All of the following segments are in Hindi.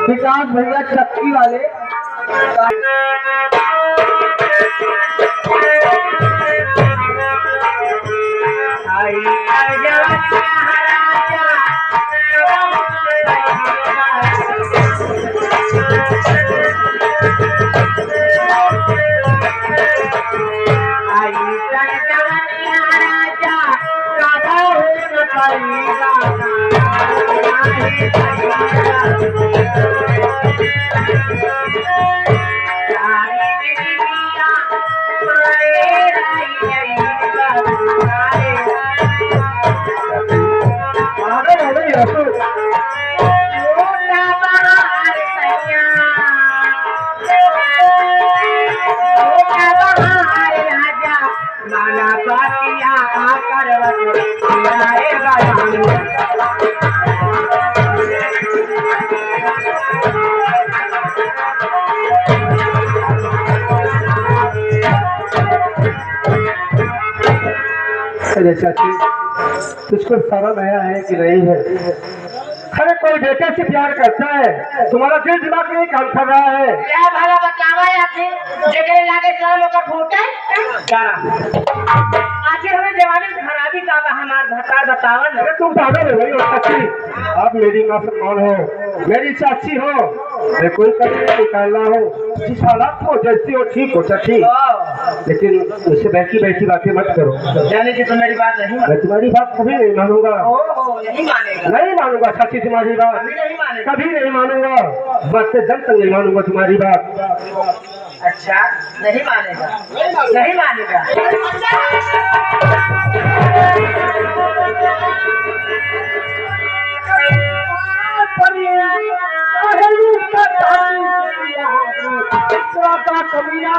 विकास भैया चक्की वाले चाची तुझको शर्म है कि नहीं है? अरे कोई बेटे से प्यार करता है, तुम्हारा दिल दिमाग नहीं काम कर रहा है क्या? भला बतावा जेकरे लागे सारा लोग का फूटे आखिर हमें जवानी खराबी का हमार भता बतावा ना। तुम पागल हो गई हो चाची, आप मेरी माँ से कौन हो? मेरी चाची हो, मैं कोई कभी नहीं निकालना हो। जिस हालात हो जैसी हो ठीक हो चाची, लेकिन मुझसे बैठी बैठी बातें मत करो। जाने की तो मेरी बात नहीं, मैं तुम्हारी बात कभी नहीं मानूंगा। नहीं मानूंगा चाची तुम्हारी बात, कभी नहीं मानूंगा। बस से दम तक नहीं मानूंगा तुम्हारी बात। अच्छा नहीं मानेगा, नहीं मानेगा। कमिया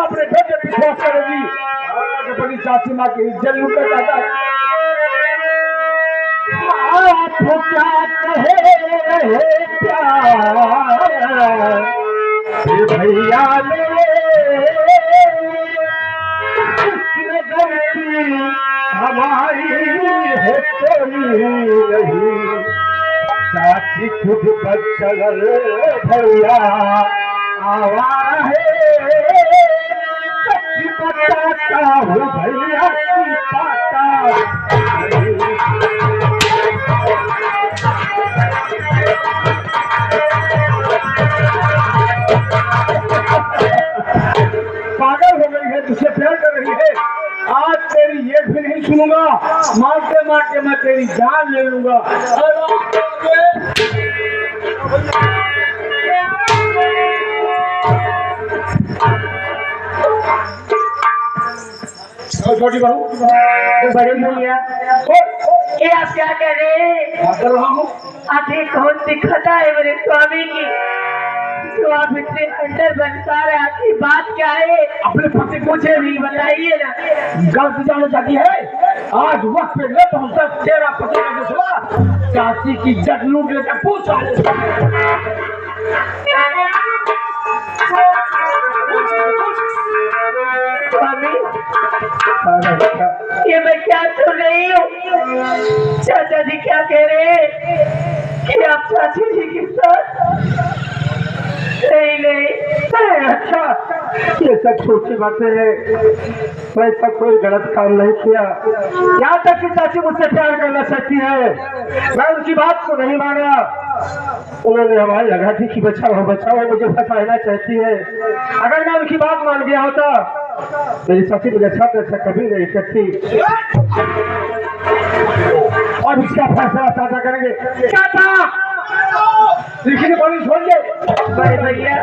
अपने बेटे विश्वास करेगी, बड़ी चाची माँ की इज्जत लूट जाता है। आप क्या कहे भैया ने गलती हमारी है कोई नहीं, चाची खुद पर चल भैया आवारा है, सच्ची बताता हूँ भैया की पाता। पागल हो गई है, तुझसे प्यार कर रही है। आज तेरी ये भी नहीं सुनूंगा, मारते मारते मैं तेरी जान ले लूंगा। छोटी बहू बड़े भैया ये आप क्या कह रहे हैं? कर रहा हूँ। आखिर कौन सी खता है मेरे स्वामी की तो आप इतने अंदर बनता रहे? आपकी बात क्या है? अपने पति पूछे भी बताइए ना। गलत जाना चाहती है? आज वक्त पे न पहुंचा तेरा पति का दूसरा चाची की इज्जत लूट लेकर पूछा। स्वामी ये मैं क्या सुन रही हूँ? चाचा जी क्या कह रहे हैं कि आप चाची जी के साथ? नहीं अच्छा ये सब छोटी बातें हैं, मैं सब कोई गलत काम नहीं किया। यहाँ तक कि चाची मुझसे प्यार करना चाहती है, मैं उनकी बात को नहीं माना। उन्होंने हमारी लगा थी कि बचाओ बचाओ, मुझे फंसाना चाहती है। अगर मैं उनकी बात मान गया होता मेरी चाची मुझे साथ ऐसा कभी नहीं करती। और इसका फैसला चाचा करेंगे। चाचा लिखने पानी छोड़िए भैया।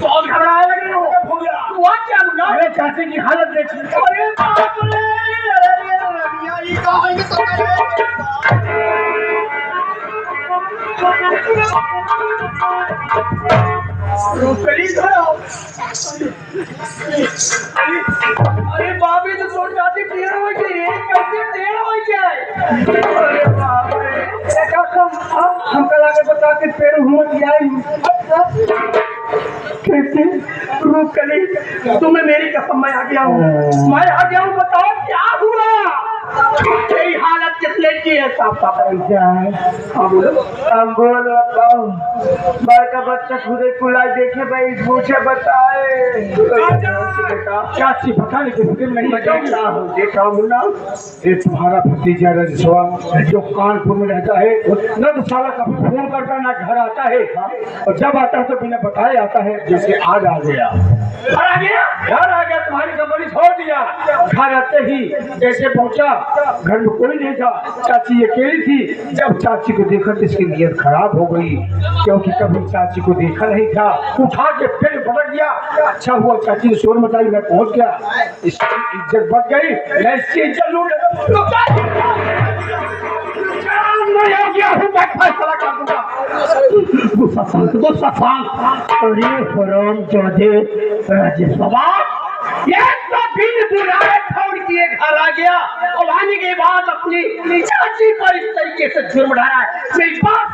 बहुत घबराया लगी हो गया क्या? मेरे चाचे की हालत देखी। अरे बाबी तो सोच जाती टेढ़ हो गई रे, कैसे टेढ़ हो जाए? अरे बाप रे, हम कल आगे बता के पेड़ घूम जाए कैसे? रूप कली तुम्हें मेरी कसम, मैं आ गया हूँ, मैं आ गया हूँ, बताओ क्या हुआ? तेरी हालत किसने की है? साफ साफ हाँ बोलो। हम बोल बताओ, बड़का बच्चा खुदे कुलाई देखे भाई पूछे बताए चाची पता नहीं किसके नहीं देखा हूँ ना। ये तुम्हारा भतीजा रजवा जो कानपुर में रहता है न तो साला कभी फोन करता ना घर आता है, और जब आता है तो बिना बताए आता है। जैसे आज आ गया, घर आ गया, घर आ गया, तुम्हारी कंपनी छोड़ दिया। घर आते ही जैसे पहुंचा, घर में कोई नहीं था, चाची अकेली थी। जब चाची को देखा तो इसकी नीयत खराब हो गई, क्योंकि कभी चाची को देखा नहीं था। उठा के फिर भटक गया। अच्छा हुआ चाची ने शोर मचाई, मैं पहुंच गया, इसकी इज्जत बढ़ गई, मैं इसकी इज्जत लूट गया हूँ, मैं फैसला कर दूंगा। गुस्सा शांत। अरे हराम जादे राजसभा, ये सभी बुराई छोड़ के घर आ गया, और आने के बाद अपनी चाची पर इस तरीके से जुर्म ढारा है। मेरी बात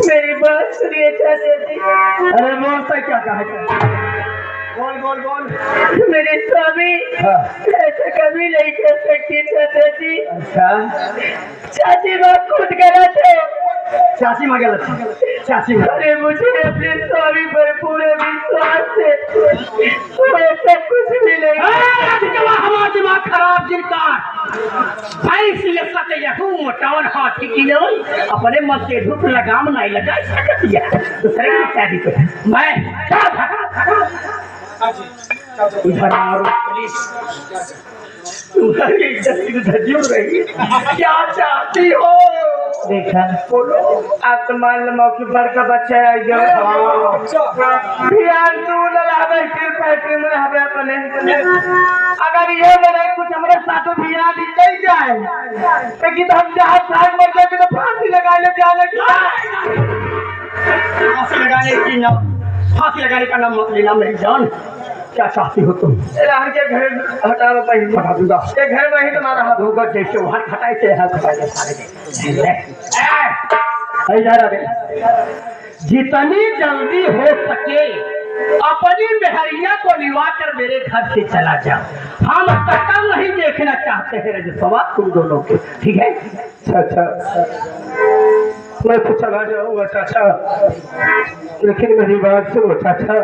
मेरी बात सुनिए चाचा जी। अरे बोल सा क्या कहा? बोल बोल बोल। मेरे स्वामी ऐसा कभी नहीं कर सकती चाचा जी। अच्छा, चाची माँ खुद गलत है। चाची माँ गलत है? चाची माँ, अरे मुझे अपने स्वामी पर पूरे विश्वास है, ऐसा कुछ भी नहीं। हमारा दिमाग खराब जिनका भाई, इसलिए सत्य यहूं टाउन हाथी की नहीं अपने मत के धूप लगाम नहीं लगा सकती है। दूसरे की शादी को मैं इधर आओ, तुम्हारी इज्जत धज्जियों रही। क्या चाहती हो? देखा बोलो, आप तो मान लो मौके पर का बच्चा है जो यार तू लगा बैठे फैक्ट्री में हमें अपने, अगर ये मेरे कुछ हमारे साथों भी याद ही नहीं जाए लेकिन तो हम जहाँ भाग मर जाए तो फांसी लगाने जाने की, फांसी लगाने की ना, फांसी लगाने का नाम मत लेना मेरी जान। क्या चाहती हो तुम? के घर हटा हटा दूंगा, ये घर में ही तुम्हारा हाथ होगा, जैसे वहां हटाए थे हाथ हटाए सारे। जितनी जल्दी हो सके अपनी मेहरिया को लिवा कर मेरे घर से चला जाओ। हम कतल नहीं देखना चाहते हैं रजसवा तुम दोनों के, ठीक है? अच्छा, मैं तो चला जाऊंगा चाचा, लेकिन मेरी बात सुनो चाचा।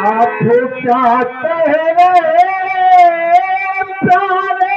आप चाहते हैं आप चाहते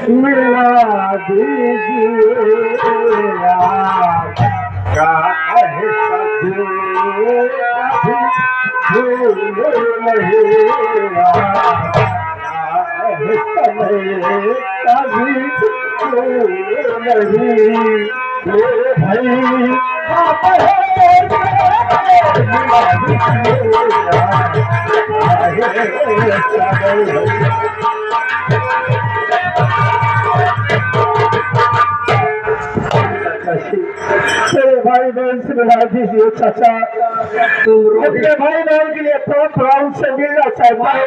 मिला दीजिए का मेरे भाई बहन से मिला दीजिए चाचा। अपने भाई बहन के लिए तो प्राउड से मिलना चाहता है।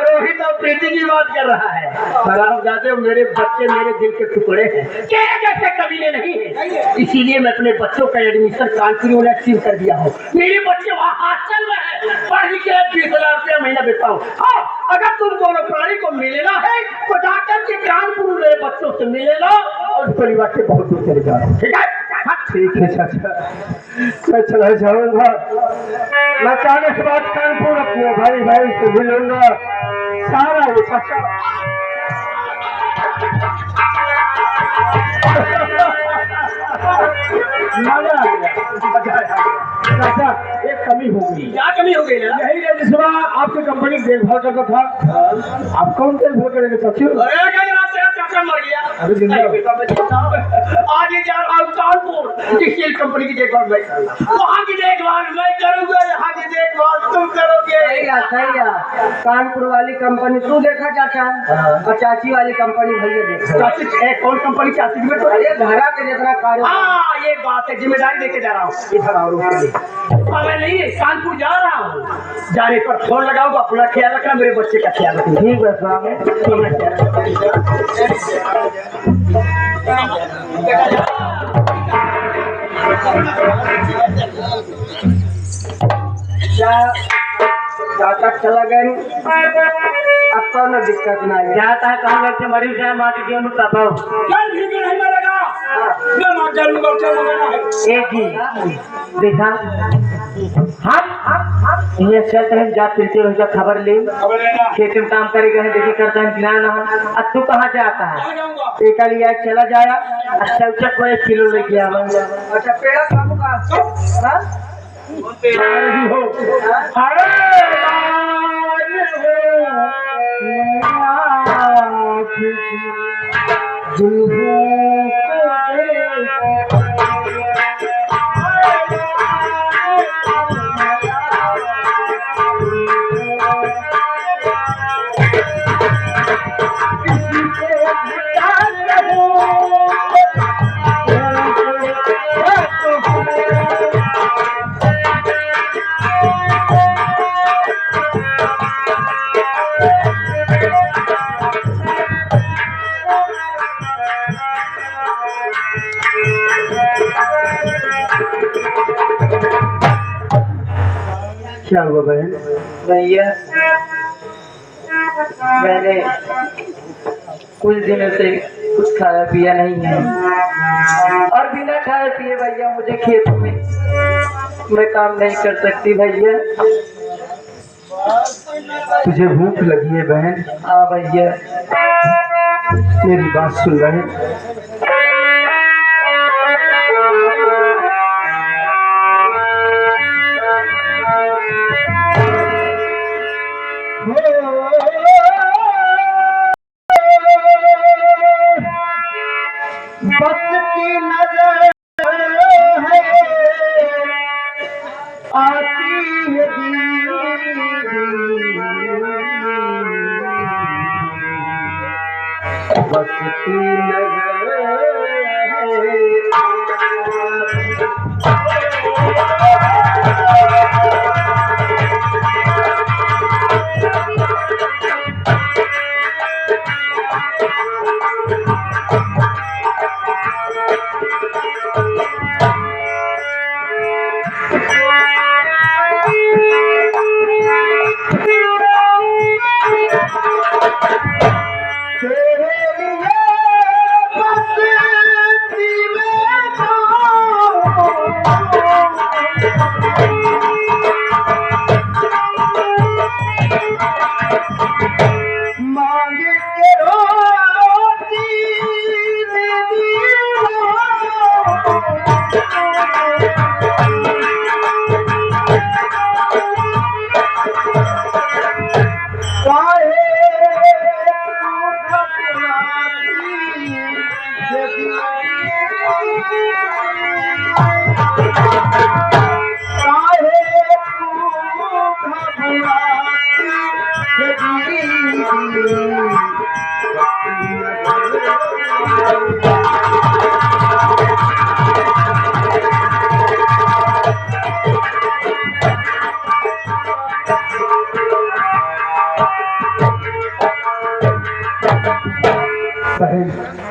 रोहित अब प्रीति की बात कर रहा है। पर आप जानते हो मेरे बच्चे मेरे दिल के टुकड़े हैं, कैसे कबीले नहीं है। इसीलिए मैं अपने बच्चों का एडमिशन कानपुर यूनिवर्सिटी कर दिया हूँ। मेरे बच्चे वहाँ हॉस्टल में है, पढ़ के 20,000 रुपया महीना देता हूँ। हाँ, अगर तुम दोनों प्राणी को मिलेना है तो जाकर के कानपुर मेरे बच्चों से मिलेगा और परिवार के बहुत दूर चले जाओ। ठीक है? ठीक है चाचा, मैं चला जाऊंगा। मैं 40 के बाद कानपुर अपने भाई भाई से मिलूंगा। सारा वो चाचा मजा आ गया। चाचा एक कमी हो गई। क्या कमी हो गई? यही है जिस बार आपकी कंपनी देखभाल करता था। आप कौन देखभाल करेंगे चाचू? चाचा मर गया। आज जा रहा हूँ कानपुर स्टील कंपनी की देखभाल मैं करूँगा। वहाँ की देखभाल मैं करूँगा, यहाँ की देखभाल तुम करोगे। सही है। कानपुर वाली कंपनी तू देखा चाचा और चाची वाली कंपनी भैया देखा। चाची कौन कंपनी चाची में? तो ये घरा के जितना कार्य। हाँ ये बात है, जिम्मेदारी लेके जा रहा हूँ इधर आओ। मैं नहीं कानपुर जा रहा हूँ, जाने पर फोन लगाऊंगा। अपना ख्याल रखना, मेरे बच्चे का ख्याल रखना। ठीक है साहब। चाचा चला गए, अब तो न दिक्कत ना है। जाता है कहाँ लड़के मरीज है माटी के अनुसार एक ही देखा। हम ये चलते हैं, जा फिरते रह जा, खबर ले खेत में काम करेगा है, देखिए करता है ना ना। अब तू कहाँ जाता है? एक लिया चला जाया। अच्छा उच्चा को 1 किलो लेके आवा। अच्छा पेड़ा काम का हो क्या हुआ बहन? भैया मैंने कुछ दिनों से कुछ खाया पिया नहीं है, और बिना खाए पिए भैया मुझे खेत में मैं काम नहीं कर सकती। भैया तुझे भूख लगी है बहन? हाँ भैया। मेरी बात सुन रहे?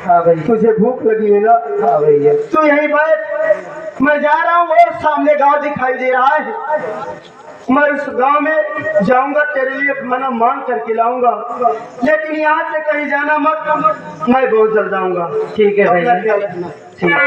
हाँ भाई, तुझे भूख लगी है ना? हाँ भैया। तू यहीं बैठ, मैं जा रहा हूँ और सामने गांव दिखाई दे रहा है। मैं उस गांव में जाऊंगा, तेरे लिए खाना मांग करके लाऊंगा, लेकिन यहाँ से कहीं जाना मत, मैं बहुत जल्द आऊंगा। ठीक है भैया, ठीक है।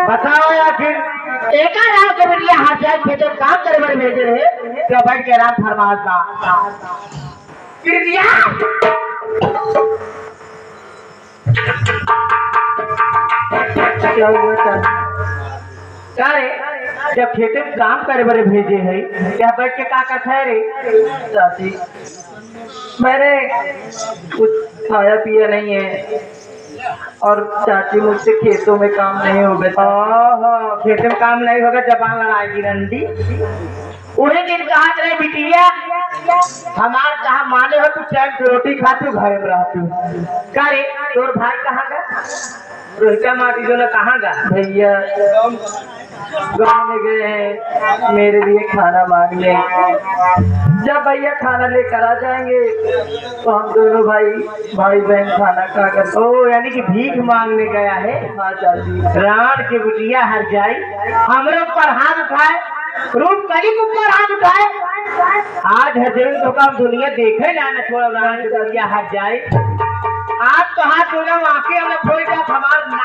बताओ आखिर एक रात के बढ़िया हाथ जाए खेतों काम करे बड़े भेजे रहे क्या बैठ के रात फरमाज का क्या हुआ क्या रे? जब खेते में काम करे बड़े भेजे है क्या बैठ के का करता है रे? चाची मैंने कुछ खाया पिया नहीं है और चाची मुझसे खेतों में काम नहीं होगा। खेतों में काम नहीं होगा, जबान लड़ाएगी रंडी। उन्हीं दिन कहा रहे बिटिया हमार कहा माने हो, तू टाइम से रोटी खाती घर में रहती। क्या रे तोर भाई कहाँ का? रोहिता माटी जो ना कहाँ का? भैया गाँव में गए हैं मेरे लिए खाना मांगने। जब भैया खाना लेकर आ जाएंगे तो हम दोनों भाई बहन खाना खा कर। ओ यानी कि भीख मांगने गया है? हाँ चाची। रान के बुटिया हर जाई हमरे ऊपर हाथ उठाए, रूप कली के ऊपर हाथ उठाए। आज हजेल तो काम दुनिया देखे ना न छोड़ा। रान के बुटिया हर जाए आज तो हाथ धोना वाकई हमने फोड़ दिया। हमारा नाम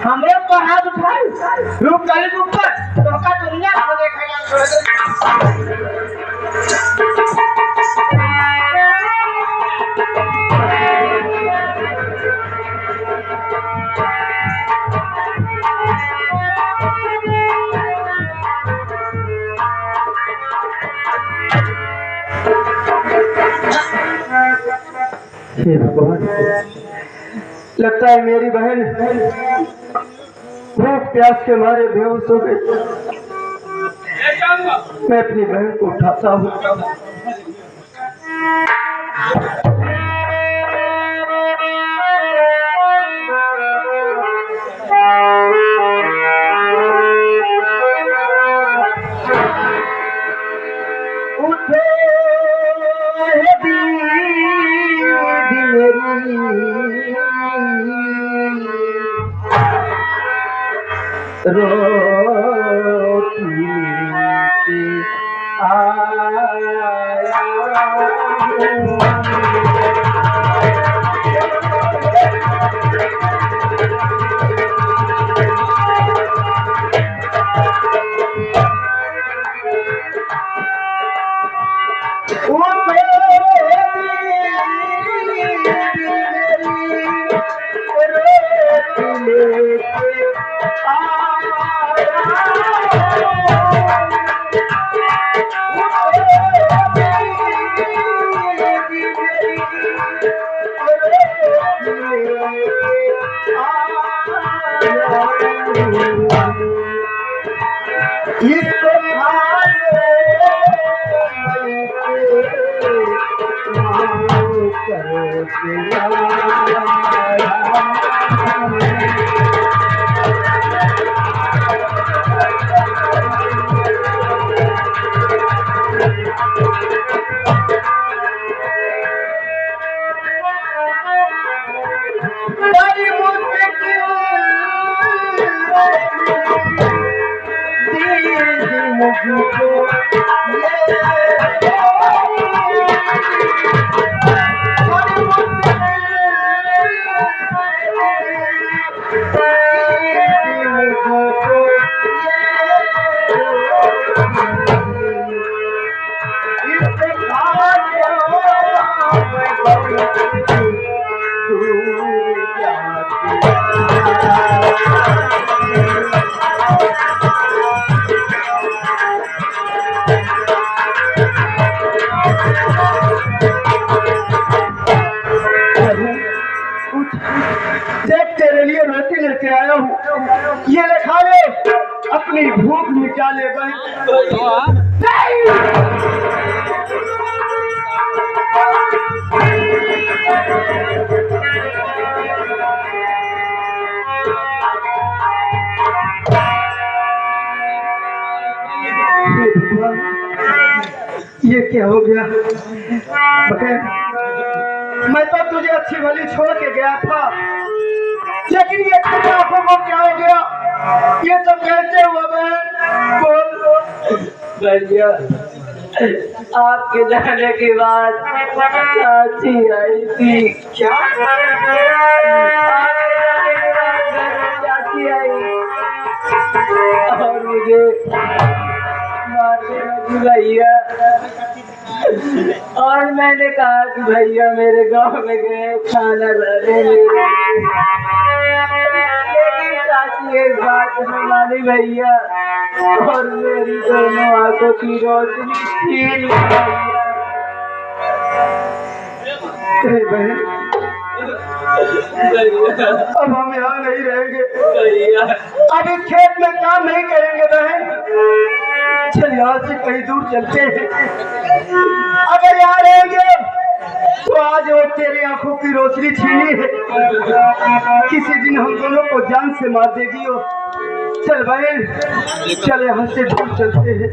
हमरे ऊपर हाथ उठाए, रूप काली के ऊपर तो का दुनिया को लगता है मेरी बहन भूख प्यास के मारे बेहोश हो गई। मैं अपनी बहन को उठाता हूँ। देख तेरे लिए रोटी लेके आया हूँ, ये ले खा ले, अपनी भूख मिटा ले बहन। ये क्या हो गया बहन? मैं तो तुझे अच्छी भली छोड़ के गया था, लेकिन ये तेरी आंखों को क्या हो गया? ये सब कैसे हुआ बहन? बोल। भैया आपके जाने के बाद चाची आई थी। क्या? आपके जाने के बाद घर में चाची आई और मुझे मारने लगी भैया। और मैंने कहा कि भैया मेरे गांव में गए खाना लाने, लेकिन चाची एक बात नहीं मानी भैया, और मेरी दोनों आंखों की रोशनी छीन ली भैया। बहन अब हम यहाँ नहीं रहेंगे भैया, अब इस खेत में काम नहीं करेंगे बहन। चल यहाँ से कहीं दूर चलते हैं, अगर यहाँ रहेंगे तो आज वो तेरी आंखों की रोशनी छीनी है, किसी दिन हम दोनों को जान से मार देगी वो। चल बहन, चल यहाँ से दूर चलते हैं।